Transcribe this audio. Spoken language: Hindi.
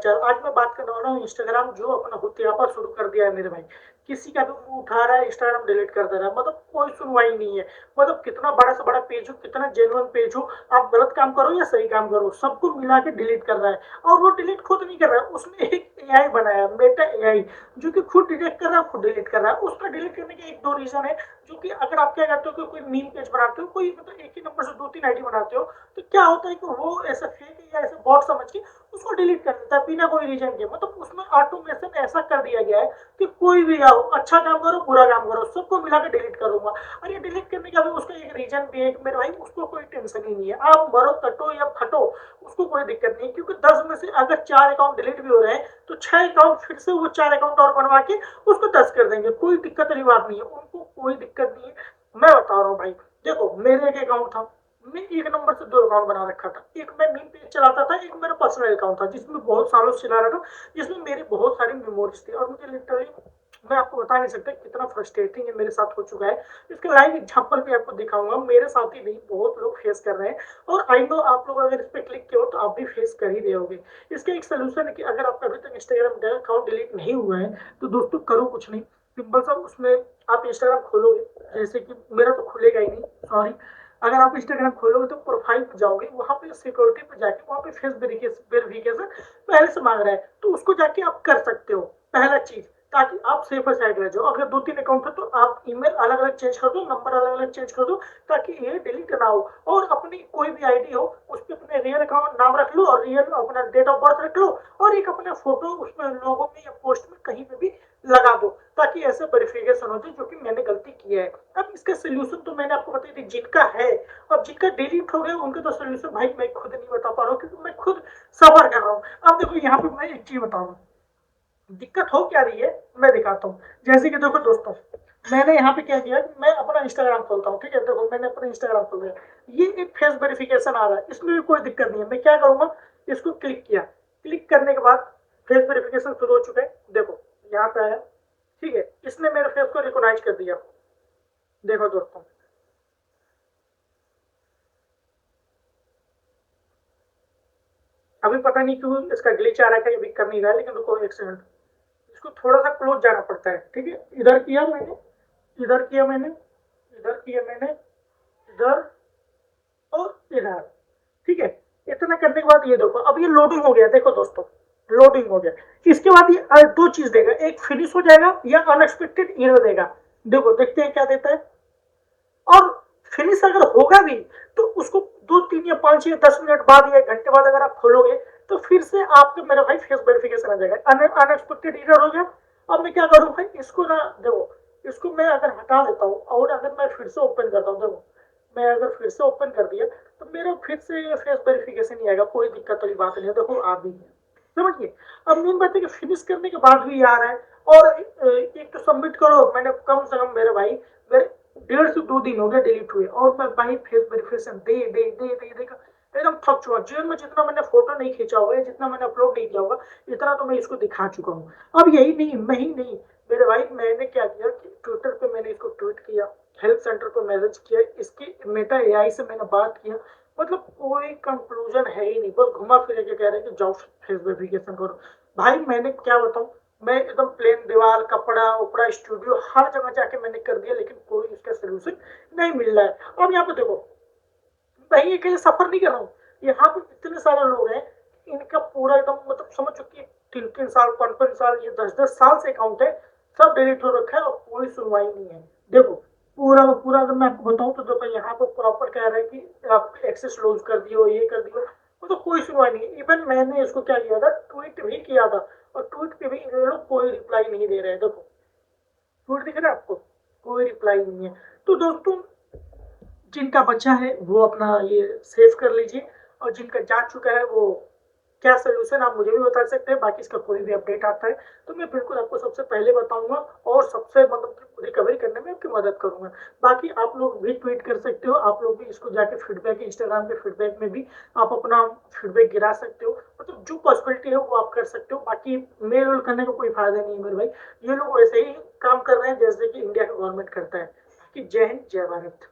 हालचाल। आज मैं बात करने वाला हूँ इंस्टाग्राम जो अपना हुत्यापा शुरू कर दिया है मेरे भाई। किसी का भी मुंह उठा रहा है, इंस्टाग्राम डिलीट कर दे रहा है, मतलब कोई सुनवाई नहीं है। मतलब कितना बड़ा से बड़ा पेज हो, कितना जेन्युइन पेज हो, आप गलत काम करो या सही काम करो, सबको मिला के डिलीट कर रहा है। और वो डिलीट खुद नहीं कर रहा है, उसने एक एआई बनाया, मेटा एआई, जो कि खुद डिलीट कर रहा है, खुद डिलीट कर रहा है। उसका डिलीट करने के एक दो रीजन है, जो कि अगर आप क्या करते हो कि कोई मीम पेज बनाते हो, कोई मतलब एक ही नंबर से दो तीन आईडी बनाते हो, तो क्या होता है कि वो ऐसा फेक या ऐसा बॉट समझ के उसको डिलीट कर देता है बिना कोई रीजन के। मतलब उसमें ऑटोमेशन ऐसा कर दिया गया है कि कोई भी आओ, अच्छा काम करो बुरा काम करो, सबको मिला के डिलीट करूंगा। और ये डिलीट करने का भी उसका एक रीजन भी है कि मेरे भाई उसको कोई टेंशन ही नहीं है, आप मरो कटो या फटो, उसको कोई दिक्कत नहीं है। क्योंकि 10 में से अगर 4 अकाउंट डिलीट भी हो रहे हैं तो 6 अकाउंट फिर से वो 4 अकाउंट और बनवा के उसको 10 कर देंगे। कोई दिक्कत वाली बात नहीं है, उनको कोई दिक्कत नहीं है। मैं बता रहा हूँ भाई, देखो मेरे एक अकाउंट था, मैं एक नंबर से 2 अकाउंट बना रखा था। एक मैं मीम पेज चलाता था, एक मेरा पर्सनल अकाउंट था जिसमें बहुत सालों से चला रहा था, जिसमें मेरी बहुत सारी मेमोरीज थी। और मुझे लिटरली मैं आपको बता नहीं सकता कितना फ्रस्ट्रेटिंग है मेरे साथ हो चुका है। इसका लाइव एग्जांपल भी आपको दिखाऊंगा, मेरे साथ ही नहीं बहुत लोग फेस कर रहे हैं। और आई नो आप लोग अगर इस पर क्लिक किए हो तो आप भी फेस कर ही रहे होगे। इसका एक सोल्यूशन है कि अगर आपका अभी तक इंस्टाग्राम का अकाउंट डिलीट नहीं हुआ है तो दोस्तों करो कुछ नहीं, सिंपल सा उसमें आप इंस्टाग्राम खोलोगे, जैसे कि मेरा तो खुलेगा ही नहीं, सॉरी। अगर आप इंस्टाग्राम खोलोगे तो प्रोफाइल पे जाओगे, वहां पे सिक्योरिटी पे जाके वहां पे फेस वेरिफिकेशन पहले से मांग रहा है, तो उसको जाके आप कर सकते हो पहला चीज, ताकि आप सेफर साइड रह जाओ। अगर 2-3 अकाउंट है तो आप ईमेल अलग अलग चेंज कर दो, नंबर अलग अलग चेंज कर दो, ताकि ये डिलीट ना हो। और अपनी कोई भी आईडी हो उस पर अपने रियल अकाउंट नाम रख लो और रियल अपना डेट ऑफ बर्थ रख लो, और एक अपना फोटो उसमें लोगों में या पोस्ट में कहीं पे भी लगा दो, ताकि ऐसे वेरिफिकेशन हो जाए जो कि मैंने गलती की है। अब इसका सोल्यूशन तो मैंने आपको बताई थी, जिनका है और जिनका डिलीट हो गया उनका तो सोल्यूशन भाई मैं खुद नहीं बता पा रहा हूँ, क्योंकि मैं खुद सफर कर रहा हूँ। अब देखो यहाँ पे मैं एक चीज बताऊँ, दिक्कत हो क्या रही है मैं दिखाता हूँ। जैसे कि देखो दोस्तों, मैंने यहाँ पे क्या किया कि मैं अपना इंस्टाग्राम खोलता हूँ, ठीक है। देखो मैंने अपना इंस्टाग्राम खोल लिया, ये एक फेस वेरिफिकेशन आ रहा है, इसमें भी कोई दिक्कत नहीं है। मैं क्या करूंगा, इसको क्लिक किया, क्लिक करने के बाद फेस वेरिफिकेशन शुरू हो चुका है। देखो यहाँ पे आया, ठीक है, इसने मेरे फेस को रिकॉग्नाइज कर दिया। देखो दोस्तों, अभी पता नहीं क्यों इसका ग्लिच आ रहा है, अभी कर नहीं रहा है, लेकिन रुको एक सेकंड, इसको थोड़ा सा क्लोज जाना पड़ता है, ठीक है। इधर किया मैंने, इधर किया मैंने, इधर किया मैंने, इधर और इधर, ठीक है। इतना करने के बाद ये देखो अब ये लोडिंग हो गया, देखो दोस्तों लोडिंग हो गया। इसके बाद ये दो चीज देगा, एक फिनिश हो जाएगा या अनएक्सपेक्टेड एरर देगा। देखो देखते हैं क्या देता है। और फिनिश अगर होगा भी तो उसको 2, 3 या 5 या 10 मिनट बाद या 1 घंटे बाद अगर आप खोलोगे तो फिर से आपके मेरा भाई फेस वेरिफिकेशन आ जाएगा। अनएक्सपेक्टेड एरर हो गया। अब मैं क्या करूं भाई, इसको ना देखो, इसको मैं अगर हटा देता हूँ और अगर मैं फिर से ओपन करता हूँ, देखो मैं अगर फिर से ओपन कर दिया तो मेरा फिर से फेस वेरिफिकेशन नहीं आएगा, कोई दिक्कत वाली बात नहीं है। देखो आ भी है, समझिए। अब मेन बात है कि फिनिश करने के बाद भी आ रहा है। और एक तो सबमिट करो, मैंने कम से कम मेरे भाई मेरे 1.5 से 2 दिन हो गए डिलीट हुए, और मैं भाई फेस वेरिफिकेशन दे एकदम थक चुका। जेल में जितना मैंने फोटो नहीं खींचा होगा, जितना मैंने अपलोड नहीं किया होगा, इतना तो मैं इसको दिखा चुका हूँ। अब यही नहीं, मैं ही नहीं, मेरे भाई मैंने क्या किया कि ट्विटर पे मैंने इसको ट्वीट किया, हेल्प सेंटर पे मैसेज किया, इसकी मेटा एआई से मैंने बात किया, मतलब कोई कंक्लूजन है ही नहीं, बस घुमा फिर के कह रहे हैं कि जाओ फेस वेरिफिकेशन करो। भाई मैंने क्या बताऊं, मैं एकदम प्लेन दीवार कपड़ा उपड़ा स्टूडियो हर जगह जाके मैंने कर दिया, लेकिन कोई इसका सोल्यूशन नहीं मिल रहा है। अब यहाँ पे देखो, मैं ये कहीं सफर नहीं कर रहा हूँ, यहाँ पे इतने सारे लोग हैं, इनका पूरा एकदम मतलब समझ चुकी 3-3 साल 5-5 साल ये 10-10 साल से अकाउंट है, सब डिलीट हो रखा है और कोई सुनवाई नहीं है। देखो पूरा का पूरा अगर मैं आपको बताऊं तो देखो यहाँ पे प्रॉपर कह रहा है कि आप एक्सेस लॉस कर दियो, ये कर दियो, वो तो कोई सुनवाई नहीं है। इवन मैंने इसको क्या किया था, ट्वीट भी किया था, और ट्वीट पे भी इन लोग कोई रिप्लाई नहीं दे रहे हैं। देखो ट्वीट दिख रहा है आपको, कोई रिप्लाई नहीं है। तो दोस्तों जिनका बच्चा है वो अपना ये सेव कर लीजिए, और जिनका जा चुका है वो क्या सोल्यूशन आप मुझे भी बता सकते हैं। बाकी इसका कोई भी अपडेट आता है तो मैं बिल्कुल आपको सबसे पहले बताऊंगा, और सबसे मतलब रिकवरी करने में आपकी मदद करूंगा। बाकी आप लोग भी ट्वीट कर सकते हो, आप लोग भी इसको जाके फीडबैक इंस्टाग्राम के फीडबैक में भी आप अपना फीडबैक गिरा सकते हो, मतलब जो पॉसिबिलिटी है वो आप कर सकते हो। बाकी मेल वेल करने का कोई फायदा नहीं है मेरे भाई, ये लोग वैसे ही काम कर रहे हैं जैसे कि इंडिया का गवर्नमेंट करता है। कि जय हिंद जय भारत।